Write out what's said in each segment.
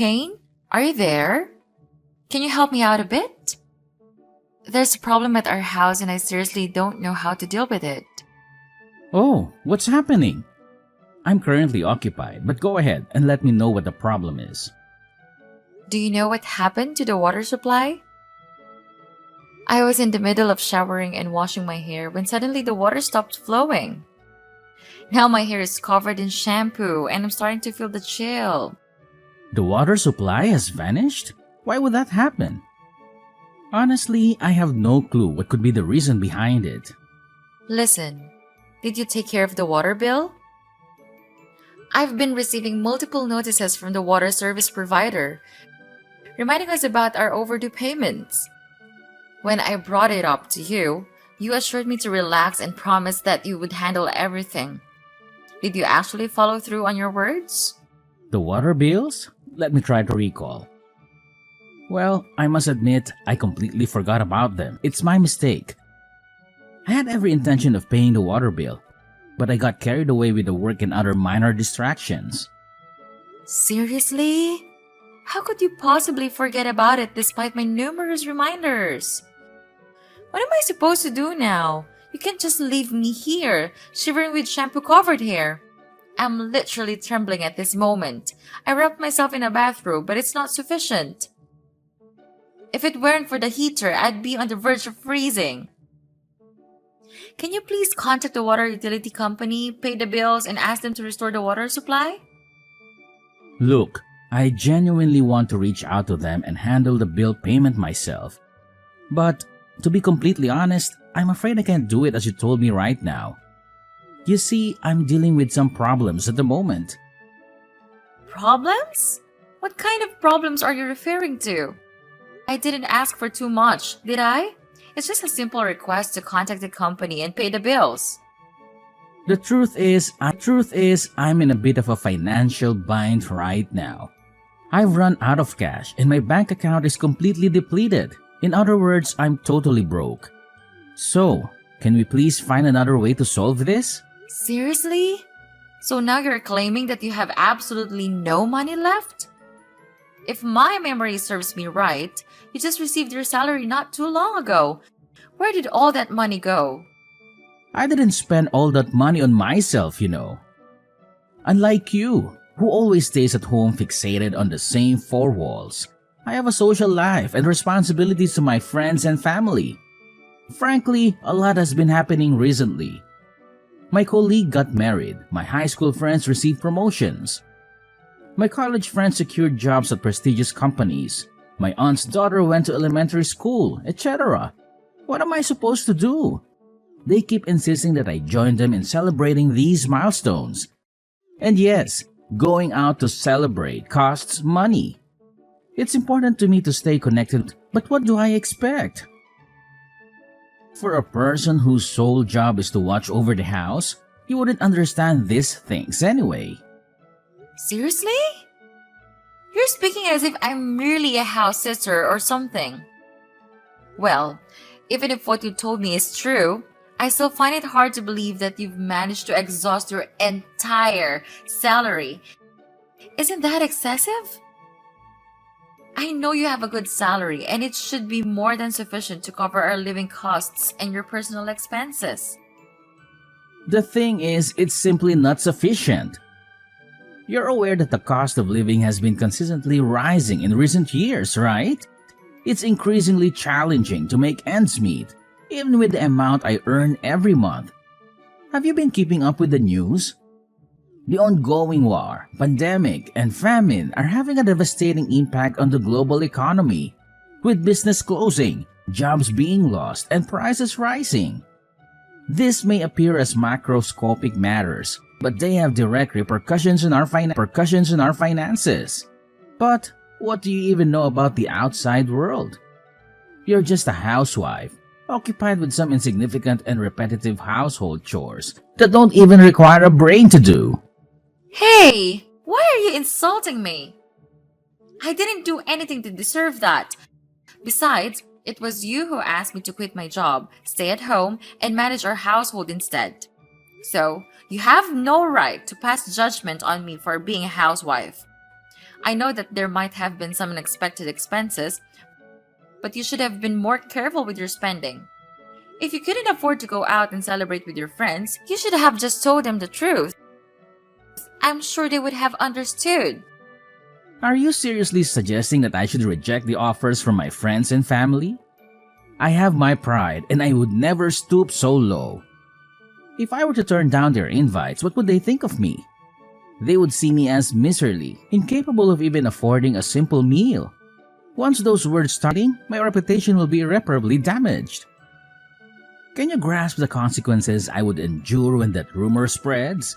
Kane? Are you there? Can you help me out a bit? There's a problem at our house and I seriously don't know how to deal with it. Oh, what's happening? I'm currently occupied, but go ahead and let me know what the problem is. Do you know what happened to the water supply? I was in the middle of showering and washing my hair when suddenly the water stopped flowing. Now my hair is covered in shampoo and I'm starting to feel the chill. The water supply has vanished? Why would that happen? Honestly, I have no clue what could be the reason behind it. Listen, did you take care of the water bill? I've been receiving multiple notices from the water service provider, reminding us about our overdue payments. When I brought it up to you, you assured me to relax and promised that you would handle everything. Did you actually follow through on your words? The water bills? Let me try to recall. Well, I must admit, I completely forgot about them. It's my mistake. I had every intention of paying the water bill, but I got carried away with the work and other minor distractions. Seriously? How could you possibly forget about it despite my numerous reminders? What am I supposed to do now? You can't just leave me here, shivering with shampoo-covered hair. I'm literally trembling at this moment. I wrapped myself in a bathrobe, but it's not sufficient. If it weren't for the heater, I'd be on the verge of freezing. Can you please contact the water utility company, pay the bills, and ask them to restore the water supply? Look, I genuinely want to reach out to them and handle the bill payment myself. But, to be completely honest, I'm afraid I can't do it as you told me right now. You see, I'm dealing with some problems at the moment. Problems? What kind of problems are you referring to? I didn't ask for too much, did I? It's just a simple request to contact the company and pay the bills. The truth is, I'm in a bit of a financial bind right now. I've run out of cash and my bank account is completely depleted. In other words, I'm totally broke. So, can we please find another way to solve this? Seriously? So now you're claiming that you have absolutely no money left? If my memory serves me right, you just received your salary not too long ago. Where did all that money go? I didn't spend all that money on myself, you know. Unlike you, who always stays at home fixated on the same four walls, I have a social life and responsibilities to my friends and family. Frankly, a lot has been happening recently. My colleague got married, my high school friends received promotions. My college friends secured jobs at prestigious companies. My aunt's daughter went to elementary school, etc. What am I supposed to do? They keep insisting that I join them in celebrating these milestones. And yes, going out to celebrate costs money. It's important to me to stay connected, but what do I expect? For a person whose sole job is to watch over the house, you wouldn't understand these things anyway. Seriously? You're speaking as if I'm merely a house sitter or something. Well, even if what you told me is true, I still find it hard to believe that you've managed to exhaust your entire salary. Isn't that excessive? I know you have a good salary and it should be more than sufficient to cover our living costs and your personal expenses. The thing is, it's simply not sufficient. You're aware that the cost of living has been consistently rising in recent years, right? It's increasingly challenging to make ends meet, even with the amount I earn every month. Have you been keeping up with the news? The ongoing war, pandemic, and famine are having a devastating impact on the global economy, with business closing, jobs being lost, and prices rising. This may appear as macroscopic matters, but they have direct repercussions on our finances. But what do you even know about the outside world? You're just a housewife, occupied with some insignificant and repetitive household chores that don't even require a brain to do. Hey, why are you insulting me? I didn't do anything to deserve that. Besides, it was you who asked me to quit my job, stay at home, and manage our household instead. So, you have no right to pass judgment on me for being a housewife. I know that there might have been some unexpected expenses, but you should have been more careful with your spending. If you couldn't afford to go out and celebrate with your friends, you should have just told them the truth. I'm sure they would have understood. Are you seriously suggesting that I should reject the offers from my friends and family? I have my pride and I would never stoop so low. If I were to turn down their invites, what would they think of me? They would see me as miserly, incapable of even affording a simple meal. Once those words starting, my reputation will be irreparably damaged. Can you grasp the consequences I would endure when that rumor spreads?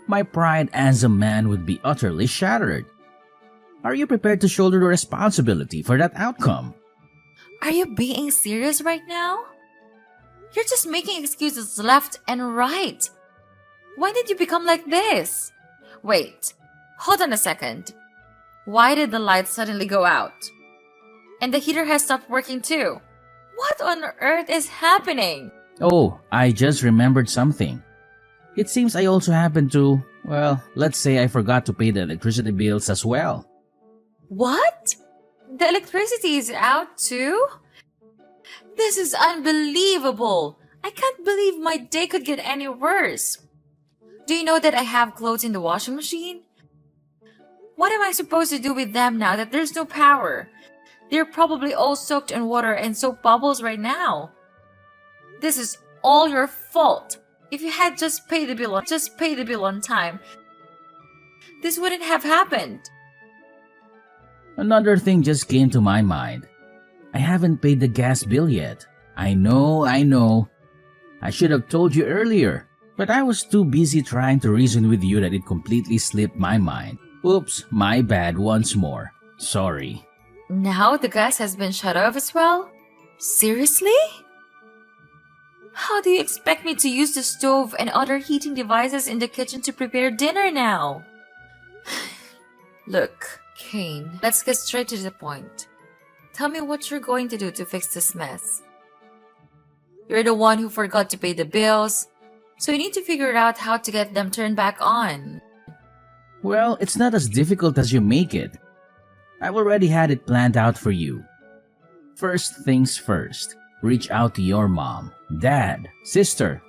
My pride as a man would be utterly shattered. Are you prepared to shoulder the responsibility for that outcome? Are you being serious right now? You're just making excuses left and right. Why did you become like this? Wait, hold on a second. Why did the lights suddenly go out? And the heater has stopped working too. What on earth is happening? Oh, I just remembered something. It seems I also happened to, well, let's say I forgot to pay the electricity bills as well. What? The electricity is out too? This is unbelievable. I can't believe my day could get any worse. Do you know that I have clothes in the washing machine? What am I supposed to do with them now that there's no power? They're probably all soaked in water and soap bubbles right now. This is all your fault. If you had just paid the bill on time, this wouldn't have happened. Another thing just came to my mind. I haven't paid the gas bill yet. I know. I should have told you earlier, but I was too busy trying to reason with you that it completely slipped my mind. Oops, my bad once more. Sorry. Now the gas has been shut off as well? Seriously? How do you expect me to use the stove and other heating devices in the kitchen to prepare dinner now? Look, Kane, let's get straight to the point. Tell me what you're going to do to fix this mess. You're the one who forgot to pay the bills, so you need to figure out how to get them turned back on. Well, it's not as difficult as you make it. I've already had it planned out for you. First things first, reach out to your mom, dad, sister,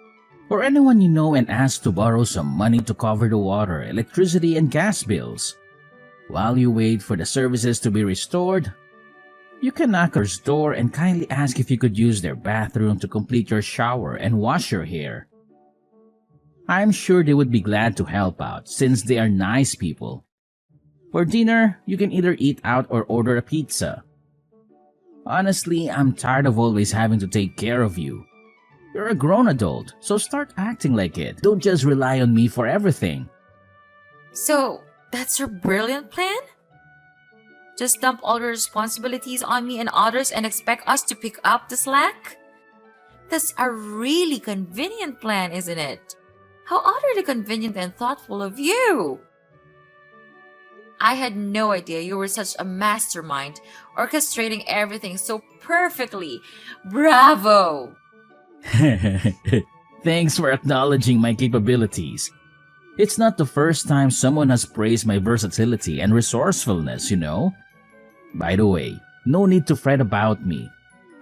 or anyone you know and ask to borrow some money to cover the water, electricity, and gas bills. While you wait for the services to be restored, you can knock on their door and kindly ask if you could use their bathroom to complete your shower and wash your hair. I'm sure they would be glad to help out since they are nice people. For dinner, you can either eat out or order a pizza. Honestly, I'm tired of always having to take care of you. You're a grown adult, so start acting like it. Don't just rely on me for everything. So, that's your brilliant plan? Just dump all your responsibilities on me and others and expect us to pick up the slack? That's a really convenient plan, isn't it? How utterly convenient and thoughtful of you! I had no idea you were such a mastermind, orchestrating everything so perfectly. Bravo! Thanks for acknowledging my capabilities. It's not the first time someone has praised my versatility and resourcefulness, you know. By the way, no need to fret about me.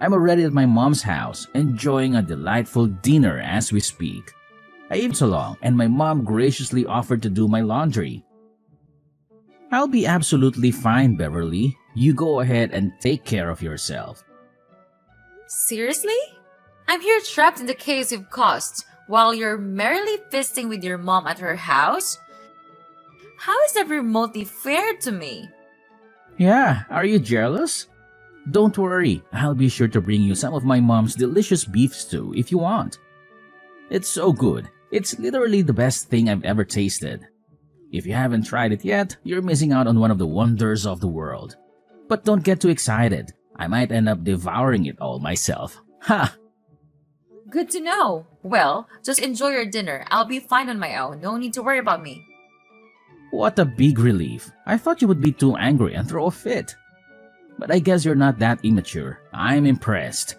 I'm already at my mom's house, enjoying a delightful dinner as we speak. I even so long, and my mom graciously offered to do my laundry. I'll be absolutely fine, Beverly. You go ahead and take care of yourself. Seriously? I'm here trapped in the chaos you've caused, while you're merrily feasting with your mom at her house? How is that remotely fair to me? Yeah, are you jealous? Don't worry, I'll be sure to bring you some of my mom's delicious beef stew if you want. It's so good. It's literally the best thing I've ever tasted. If you haven't tried it yet, you're missing out on one of the wonders of the world. But don't get too excited. I might end up devouring it all myself. Ha! Good to know. Well, just enjoy your dinner. I'll be fine on my own. No need to worry about me. What a big relief. I thought you would be too angry and throw a fit. But I guess you're not that immature. I'm impressed.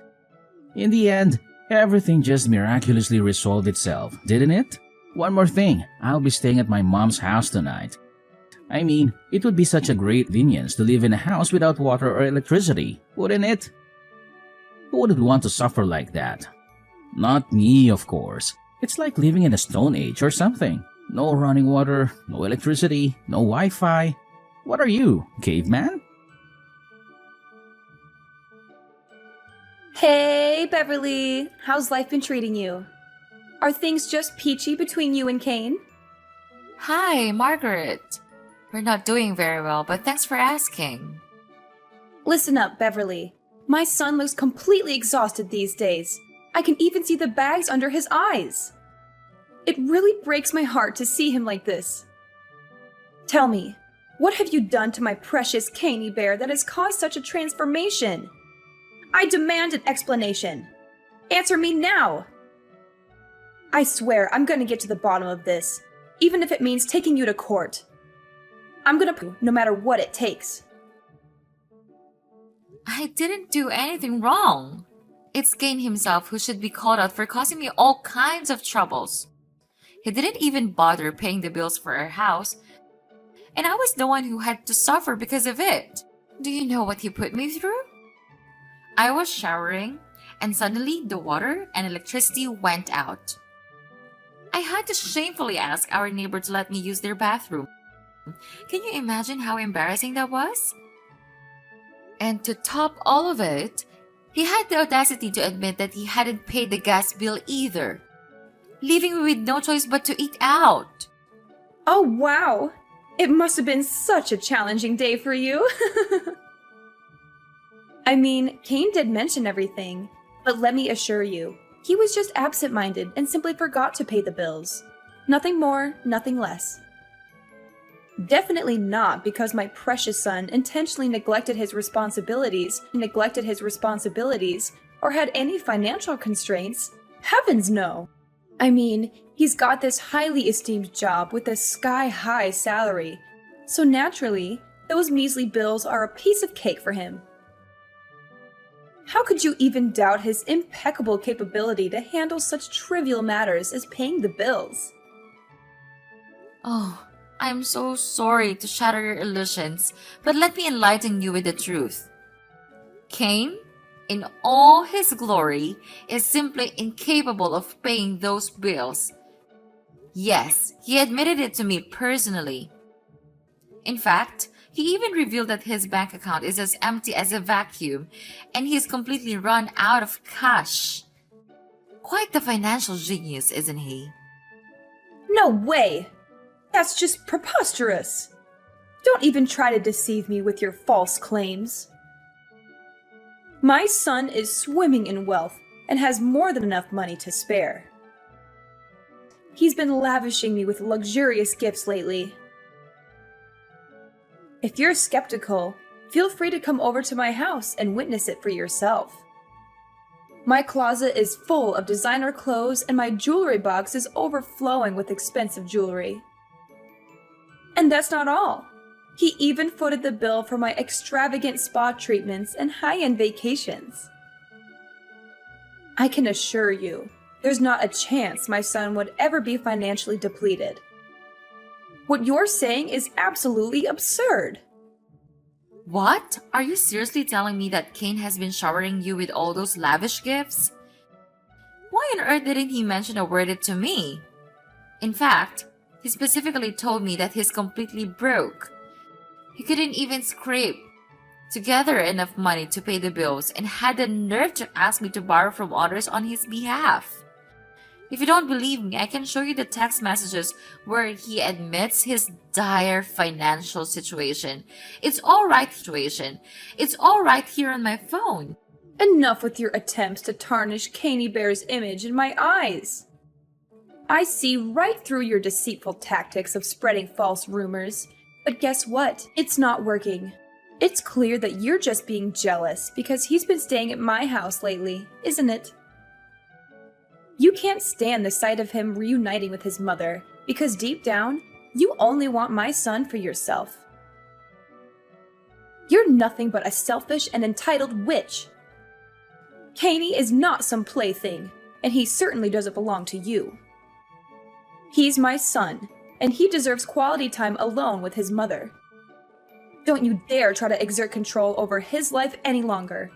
In the end, everything just miraculously resolved itself, didn't it? One more thing, I'll be staying at my mom's house tonight. I mean, it would be such a great convenience to live in a house without water or electricity, wouldn't it? Who wouldn't want to suffer like that? Not me, of course. It's like living in a stone age or something. No running water, no electricity, no Wi-Fi. What are you, caveman? Hey, Beverly. How's life been treating you? Are things just peachy between you and Kane? Hi, Margaret. We're not doing very well, but thanks for asking. Listen up, Beverly. My son looks completely exhausted these days. I can even see the bags under his eyes. It really breaks my heart to see him like this. Tell me, what have you done to my precious Caney bear that has caused such a transformation? I demand an explanation. Answer me now! I swear I'm gonna get to the bottom of this, even if it means taking you to court. I'm gonna prove no matter what it takes. I didn't do anything wrong. It's Kane himself who should be called out for causing me all kinds of troubles. He didn't even bother paying the bills for our house, and I was the one who had to suffer because of it. Do you know what he put me through? I was showering, and suddenly the water and electricity went out. I had to shamefully ask our neighbor to let me use their bathroom. Can you imagine how embarrassing that was? And to top all of it, he had the audacity to admit that he hadn't paid the gas bill either, leaving me with no choice but to eat out. Oh, wow! It must have been such a challenging day for you. I mean, Kane did mention everything, but let me assure you, he was just absent-minded and simply forgot to pay the bills. Nothing more, nothing less. Definitely not because my precious son intentionally neglected his responsibilities, or had any financial constraints. Heavens no! I mean, he's got this highly esteemed job with a sky-high salary, so naturally, those measly bills are a piece of cake for him. How could you even doubt his impeccable capability to handle such trivial matters as paying the bills? Oh, I'm so sorry to shatter your illusions, but let me enlighten you with the truth. Kane, in all his glory, is simply incapable of paying those bills. Yes, he admitted it to me personally. In fact, he even revealed that his bank account is as empty as a vacuum, and he's completely run out of cash. Quite the financial genius, isn't he? No way! That's just preposterous! Don't even try to deceive me with your false claims. My son is swimming in wealth and has more than enough money to spare. He's been lavishing me with luxurious gifts lately. If you're skeptical, feel free to come over to my house and witness it for yourself. My closet is full of designer clothes and my jewelry box is overflowing with expensive jewelry. And that's not all. He even footed the bill for my extravagant spa treatments and high-end vacations. I can assure you, there's not a chance my son would ever be financially depleted. What you're saying is absolutely absurd. What? Are you seriously telling me that Kane has been showering you with all those lavish gifts? Why on earth didn't he mention a word to me? In fact, he specifically told me that he's completely broke. He couldn't even scrape together enough money to pay the bills and had the nerve to ask me to borrow from others on his behalf. If you don't believe me, I can show you the text messages where he admits his dire financial situation. It's all right here on my phone. Enough with your attempts to tarnish Caney Bear's image in my eyes. I see right through your deceitful tactics of spreading false rumors. But guess what? It's not working. It's clear that you're just being jealous because he's been staying at my house lately, isn't it? You can't stand the sight of him reuniting with his mother because deep down, you only want my son for yourself. You're nothing but a selfish and entitled witch. Caney is not some plaything, and he certainly doesn't belong to you. He's my son, and he deserves quality time alone with his mother. Don't you dare try to exert control over his life any longer.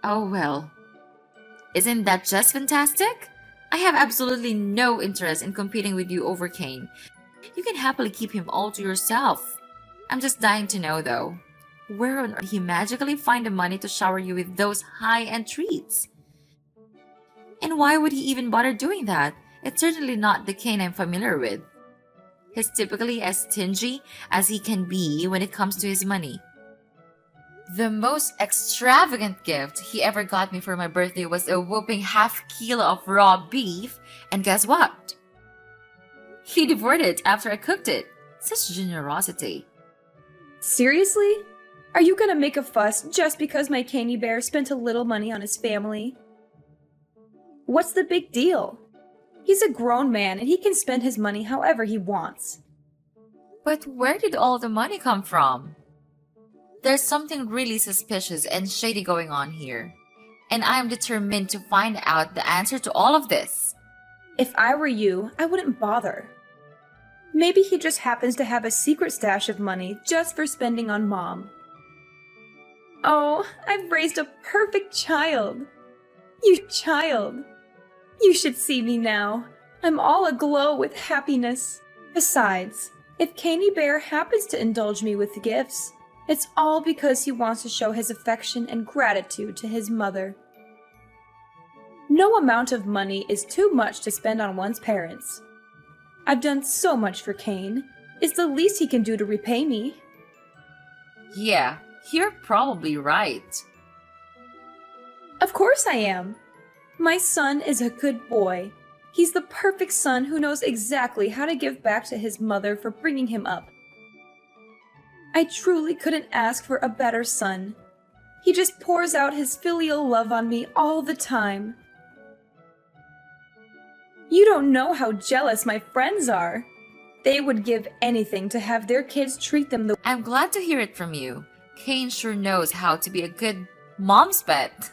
Oh well. Isn't that just fantastic? I have absolutely no interest in competing with you over Kane. You can happily keep him all to yourself. I'm just dying to know though, where on earth did he magically find the money to shower you with those high-end treats? And why would he even bother doing that? It's certainly not the Kane I'm familiar with. He's typically as stingy as he can be when it comes to his money. The most extravagant gift he ever got me for my birthday was a whopping half-kilo of raw beef, and guess what? He devoured it after I cooked it. Such generosity. Seriously? Are you gonna make a fuss just because my candy bear spent a little money on his family? What's the big deal? He's a grown man and he can spend his money however he wants. But where did all the money come from? There's something really suspicious and shady going on here, and I am determined to find out the answer to all of this. If I were you, I wouldn't bother. Maybe he just happens to have a secret stash of money just for spending on Mom. Oh, I've raised a perfect child. You child. You should see me now. I'm all aglow with happiness. Besides, if Candy Bear happens to indulge me with gifts, it's all because he wants to show his affection and gratitude to his mother. No amount of money is too much to spend on one's parents. I've done so much for Kane. It's the least he can do to repay me. Yeah, you're probably right. Of course I am. My son is a good boy. He's the perfect son who knows exactly how to give back to his mother for bringing him up. I truly couldn't ask for a better son. He just pours out his filial love on me all the time. You don't know how jealous my friends are. They would give anything to have their kids treat them the way. I'm glad to hear it from you. Kane sure knows how to be a good mom's pet.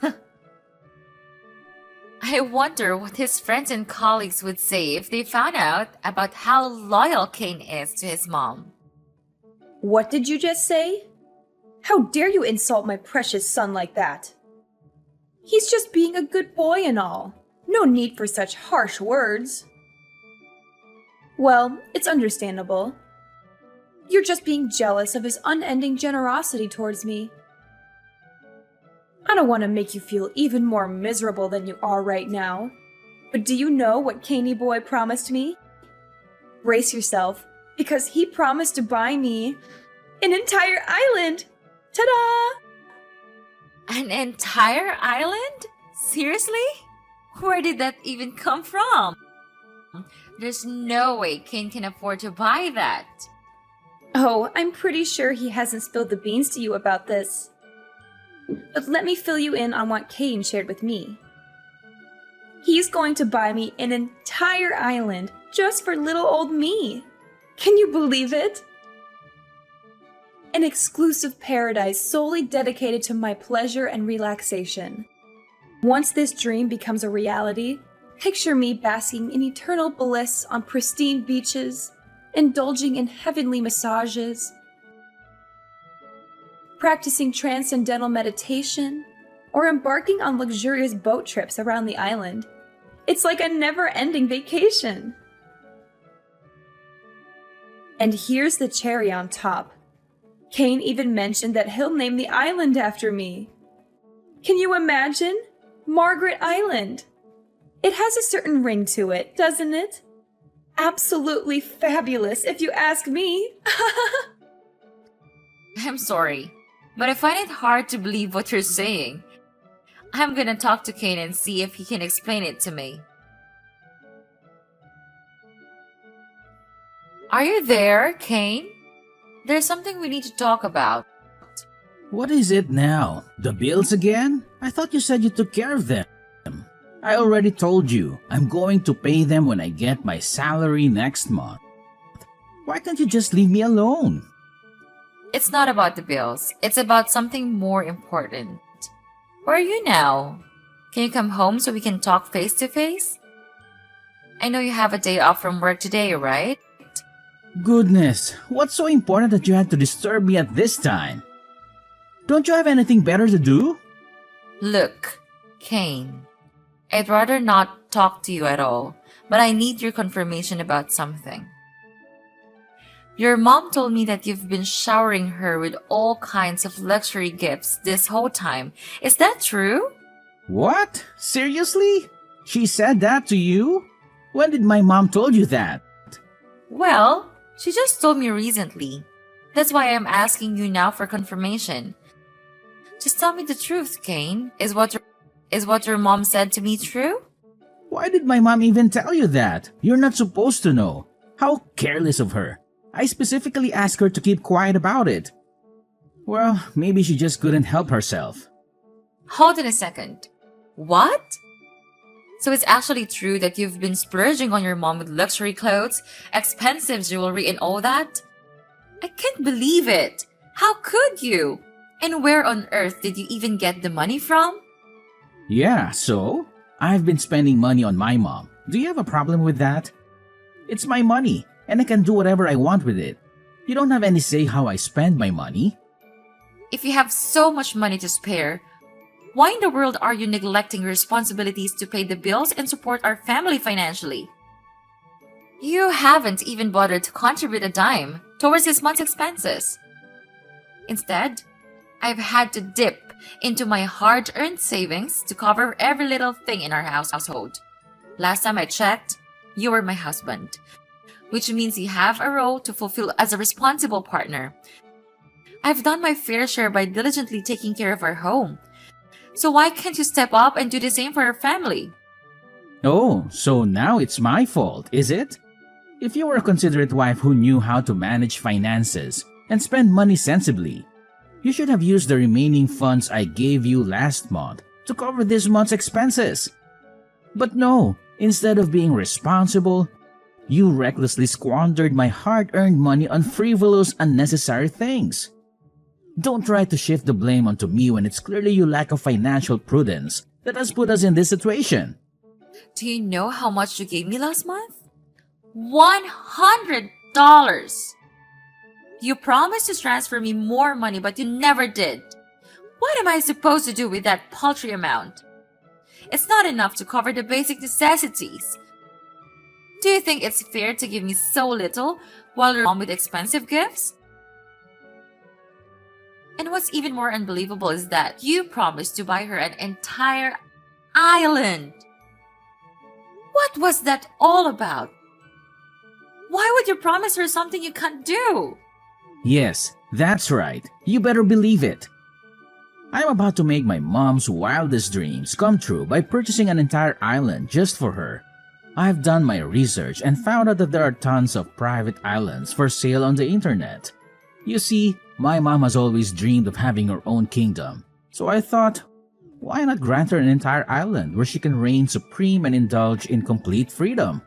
I wonder what his friends and colleagues would say if they found out about how loyal Kane is to his mom. What did you just say? How dare you insult my precious son like that? He's just being a good boy and all. No need for such harsh words. Well, it's understandable. You're just being jealous of his unending generosity towards me. I don't want to make you feel even more miserable than you are right now. But do you know what Caney Boy promised me? Brace yourself, because he promised to buy me an entire island! Ta-da! An entire island? Seriously? Where did that even come from? There's no way Kane can afford to buy that. Oh, I'm pretty sure he hasn't spilled the beans to you about this. But let me fill you in on what Kane shared with me. He's going to buy me an entire island just for little old me. Can you believe it? An exclusive paradise solely dedicated to my pleasure and relaxation. Once this dream becomes a reality, picture me basking in eternal bliss on pristine beaches, indulging in heavenly massages, practicing transcendental meditation, or embarking on luxurious boat trips around the island. It's like a never-ending vacation. And here's the cherry on top. Kane even mentioned that he'll name the island after me. Can you imagine? Margaret Island. It has a certain ring to it, doesn't it? Absolutely fabulous, if you ask me. I'm sorry, but I find it hard to believe what you're saying. I'm gonna talk to Kane and see if he can explain it to me. Are you there, Kane? There's something we need to talk about. What is it now? The bills again? I thought you said you took care of them. I already told you, I'm going to pay them when I get my salary next month. Why can't you just leave me alone? It's not about the bills. It's about something more important. Where are you now? Can you come home so we can talk face to face? I know you have a day off from work today, right? Goodness, what's so important that you had to disturb me at this time? Don't you have anything better to do? Look, Kane, I'd rather not talk to you at all, but I need your confirmation about something. Your mom told me that you've been showering her with all kinds of luxury gifts this whole time. Is that true? What? Seriously? She said that to you? When did my mom told you that? Well, she just told me recently. That's why I'm asking you now for confirmation. Just tell me the truth, Kane. Is what your mom said to me true? Why did my mom even tell you that? You're not supposed to know. How careless of her. I specifically asked her to keep quiet about it. Well, maybe she just couldn't help herself. Hold on a second. What? So it's actually true that you've been splurging on your mom with luxury clothes, expensive jewelry, and all that? I can't believe it. How could you? And where on earth did you even get the money from? Yeah, so? I've been spending money on my mom. Do you have a problem with that? It's my money, and I can do whatever I want with it. You don't have any say how I spend my money. If you have so much money to spare, why in the world are you neglecting your responsibilities to pay the bills and support our family financially? You haven't even bothered to contribute a dime towards this month's expenses. Instead, I've had to dip into my hard-earned savings to cover every little thing in our household. Last time I checked, you were my husband, which means you have a role to fulfill as a responsible partner. I've done my fair share by diligently taking care of our home. So why can't you step up and do the same for our family? Oh, so now it's my fault, is it? If you were a considerate wife who knew how to manage finances and spend money sensibly, you should have used the remaining funds I gave you last month to cover this month's expenses. But no, instead of being responsible, you recklessly squandered my hard-earned money on frivolous, unnecessary things. Don't try to shift the blame onto me when it's clearly your lack of financial prudence that has put us in this situation. Do you know how much you gave me last month? $100! You promised to transfer me more money, but you never did. What am I supposed to do with that paltry amount? It's not enough to cover the basic necessities. Do you think it's fair to give me so little while you're mom with expensive gifts? And what's even more unbelievable is that you promised to buy her an entire island. What was that all about? Why would you promise her something you can't do? Yes, that's right. You better believe it. I'm about to make my mom's wildest dreams come true by purchasing an entire island just for her. I've done my research and found out that there are tons of private islands for sale on the internet. You see, my mom has always dreamed of having her own kingdom, so I thought, why not grant her an entire island where she can reign supreme and indulge in complete freedom?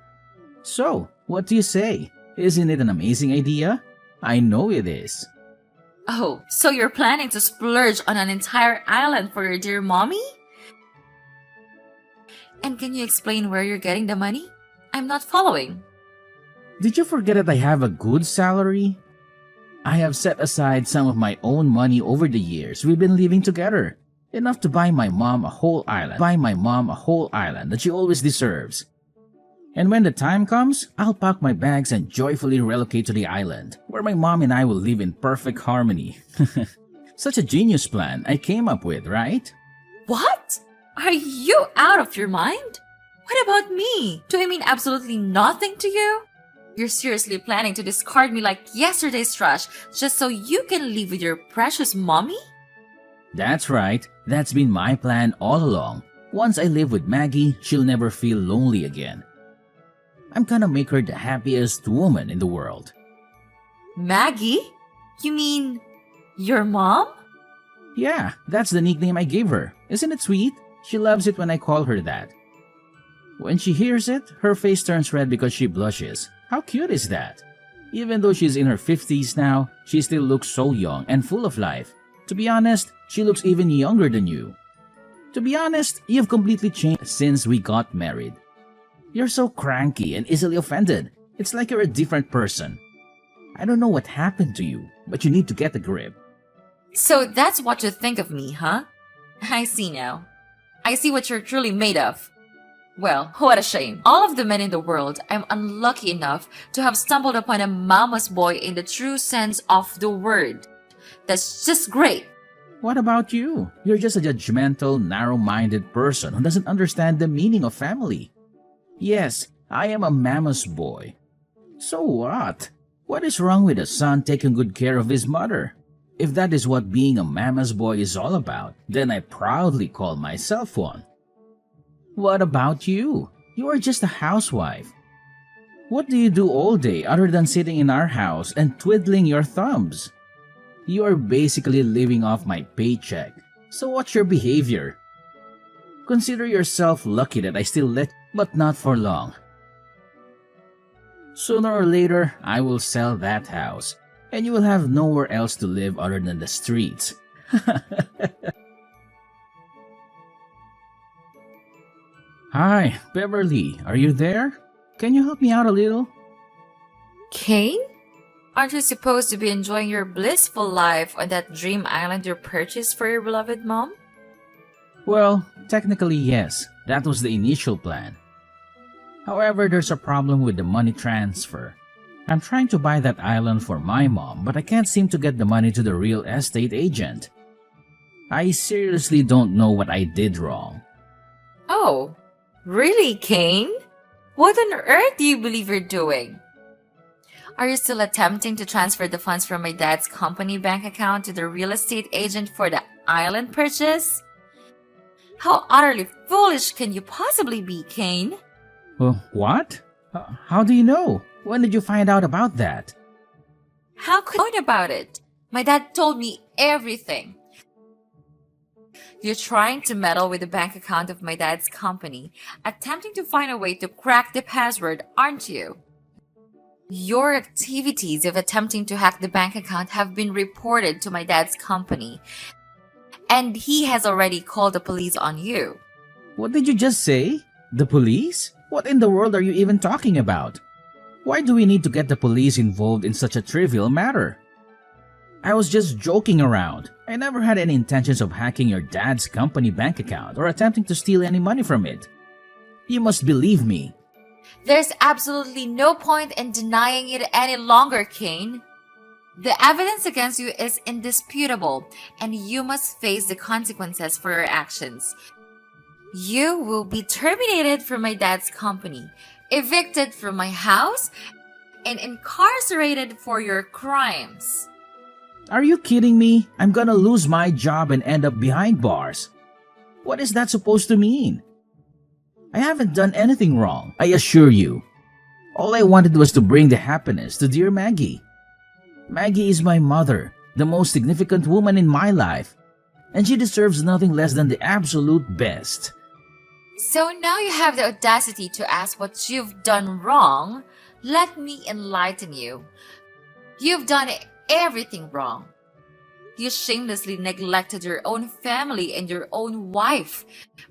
So, what do you say? Isn't it an amazing idea? I know it is. Oh, so you're planning to splurge on an entire island for your dear mommy? And can you explain where you're getting the money? I'm not following. Did you forget that I have a good salary? I have set aside some of my own money over the years we've been living together. Enough to buy my mom a whole island. That she always deserves. And when the time comes, I'll pack my bags and joyfully relocate to the island, where my mom and I will live in perfect harmony. Such a genius plan I came up with, right? What? Are you out of your mind? What about me? Do I mean absolutely nothing to you? You're seriously planning to discard me like yesterday's trash just so you can live with your precious mommy? That's right. That's been my plan all along. Once I live with Maggie, she'll never feel lonely again. I'm gonna make her the happiest woman in the world. Maggie? You mean your mom? Yeah, that's the nickname I gave her. Isn't it sweet? She loves it when I call her that. When she hears it, her face turns red because she blushes. How cute is that? Even though she's in her 50s now, she still looks so young and full of life. To be honest, she looks even younger than you. To be honest, you've completely changed since we got married. You're so cranky and easily offended. It's like you're a different person. I don't know what happened to you, but you need to get a grip. So that's what you think of me, huh? I see now. I see what you're truly made of. Well, what a shame. All of the men in the world, I'm unlucky enough to have stumbled upon a mama's boy in the true sense of the word. That's just great. What about you? You're just a judgmental, narrow-minded person who doesn't understand the meaning of family. Yes, I am a mama's boy. So what? What is wrong with a son taking good care of his mother? If that is what being a mama's boy is all about, then I proudly call myself one. What about you? You are just a housewife. What do you do all day other than sitting in our house and twiddling your thumbs? You are basically living off my paycheck. So what's your behavior? Consider yourself lucky that I still let, but not for long. Sooner or later, I will sell that house, and you will have nowhere else to live other than the streets. Hi, Beverly, are you there? Can you help me out a little? Kane? Aren't you supposed to be enjoying your blissful life on that dream island you purchased for your beloved mom? Well, technically yes, that was the initial plan. However, there's a problem with the money transfer. I'm trying to buy that island for my mom, but I can't seem to get the money to the real estate agent. I seriously don't know what I did wrong. Oh, really, Kane? What on earth do you believe you're doing? Are you still attempting to transfer the funds from my dad's company bank account to the real estate agent for the island purchase? How utterly foolish can you possibly be, Kane? What? How do you know? When did you find out about that? How could you know about it? My dad told me everything. You're trying to meddle with the bank account of my dad's company, attempting to find a way to crack the password, aren't you? Your activities of attempting to hack the bank account have been reported to my dad's company, and he has already called the police on you. What did you just say? The police? What in the world are you even talking about? Why do we need to get the police involved in such a trivial matter? I was just joking around. I never had any intentions of hacking your dad's company bank account or attempting to steal any money from it. You must believe me. There's absolutely no point in denying it any longer, Kane. The evidence against you is indisputable, and you must face the consequences for your actions. You will be terminated from my dad's company, evicted from my house, and incarcerated for your crimes. Are you kidding me? I'm gonna lose my job and end up behind bars. What is that supposed to mean? I haven't done anything wrong, I assure you. All I wanted was to bring the happiness to dear Maggie. Maggie is my mother, the most significant woman in my life, and she deserves nothing less than the absolute best. So now you have the audacity to ask what you've done wrong. Let me enlighten you. You've done everything wrong. You shamelessly neglected your own family and your own wife,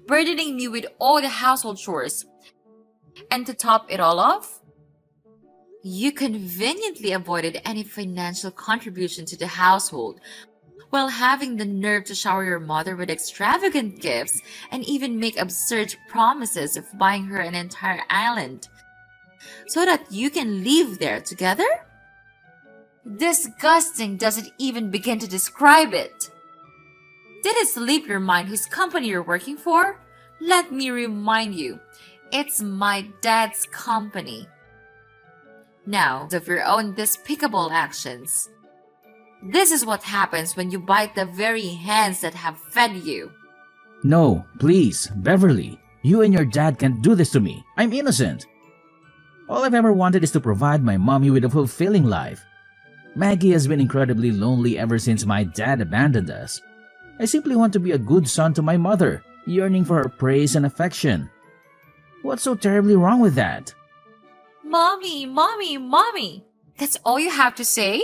burdening me with all the household chores. And to top it all off, you conveniently avoided any financial contribution to the household, while having the nerve to shower your mother with extravagant gifts and even make absurd promises of buying her an entire island so that you can live there together? Disgusting doesn't even begin to describe it. Did it slip your mind whose company you're working for? Let me remind you, it's my dad's company. Now, of your own despicable actions. This is what happens when you bite the very hands that have fed you. No, please, Beverly. You and your dad can't do this to me. I'm innocent. All I've ever wanted is to provide my mommy with a fulfilling life. Maggie has been incredibly lonely ever since my dad abandoned us. I simply want to be a good son to my mother, yearning for her praise and affection. What's so terribly wrong with that? Mommy, mommy, mommy. That's all you have to say?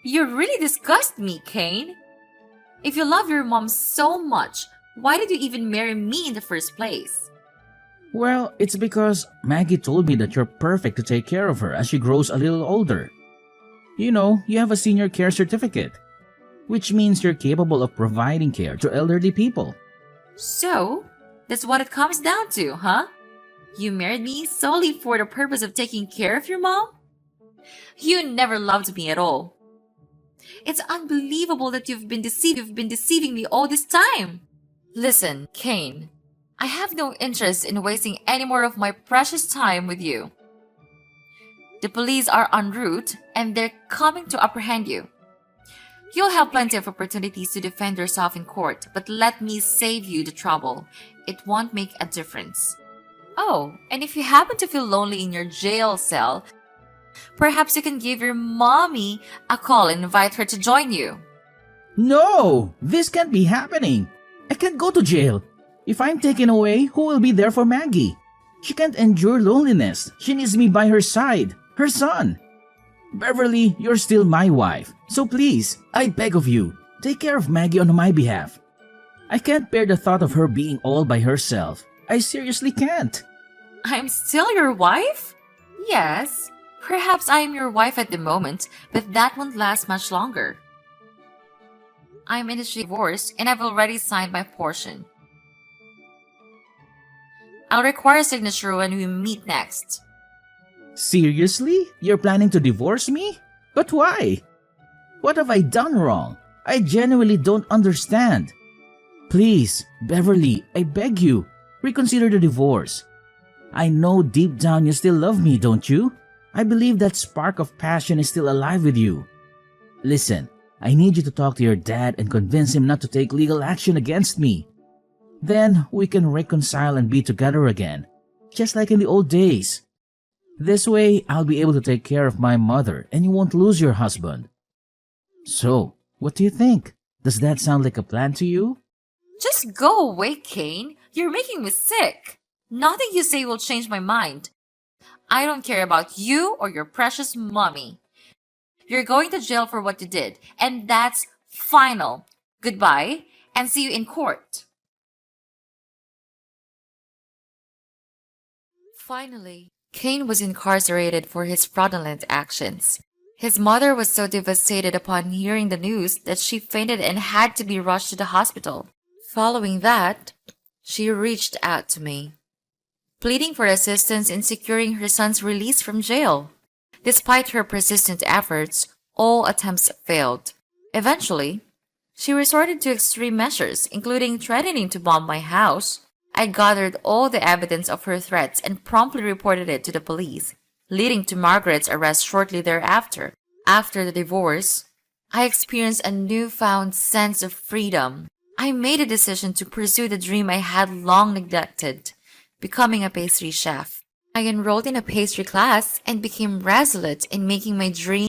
You really disgust me, Kane. If you love your mom so much, why did you even marry me in the first place? Well, it's because Maggie told me that you're perfect to take care of her as she grows a little older. You know, you have a senior care certificate, which means you're capable of providing care to elderly people. So, that's what it comes down to, huh? You married me solely for the purpose of taking care of your mom? You never loved me at all. It's unbelievable that you've been deceiving me all this time. Listen, Kane, I have no interest in wasting any more of my precious time with you. The police are en route and they're coming to apprehend you. You'll have plenty of opportunities to defend yourself in court, but let me save you the trouble. It won't make a difference. Oh, and if you happen to feel lonely in your jail cell, perhaps you can give your mommy a call and invite her to join you. No! This can't be happening! I can't go to jail! If I'm taken away, who will be there for Maggie? She can't endure loneliness. She needs me by her side. Her son. Beverly, you're still my wife. So please, I beg of you, take care of Maggie on my behalf. I can't bear the thought of her being all by herself. I seriously can't. I'm still your wife? Yes. Perhaps I am your wife at the moment, but that won't last much longer. I'm in a divorce and I've already signed my portion. I'll require a signature when we meet next. Seriously? You're planning to divorce me? But why? What have I done wrong? I genuinely don't understand. Please, Beverly, I beg you, reconsider the divorce. I know deep down you still love me, don't you? I believe that spark of passion is still alive with you. Listen, I need you to talk to your dad and convince him not to take legal action against me. Then we can reconcile and be together again, just like in the old days. This way, I'll be able to take care of my mother and you won't lose your husband. So, what do you think? Does that sound like a plan to you? Just go away, Kane. You're making me sick. Nothing you say will change my mind. I don't care about you or your precious mommy. You're going to jail for what you did, and that's final. Goodbye, and see you in court. Finally, Kane was incarcerated for his fraudulent actions. His mother was so devastated upon hearing the news that she fainted and had to be rushed to the hospital. Following that, she reached out to me, pleading for assistance in securing her son's release from jail. Despite her persistent efforts, all attempts failed. Eventually, she resorted to extreme measures, including threatening to bomb my house. I gathered all the evidence of her threats and promptly reported it to the police, leading to Margaret's arrest shortly thereafter. After the divorce, I experienced a newfound sense of freedom. I made a decision to pursue the dream I had long neglected, becoming a pastry chef. I enrolled in a pastry class and became resolute in making my dream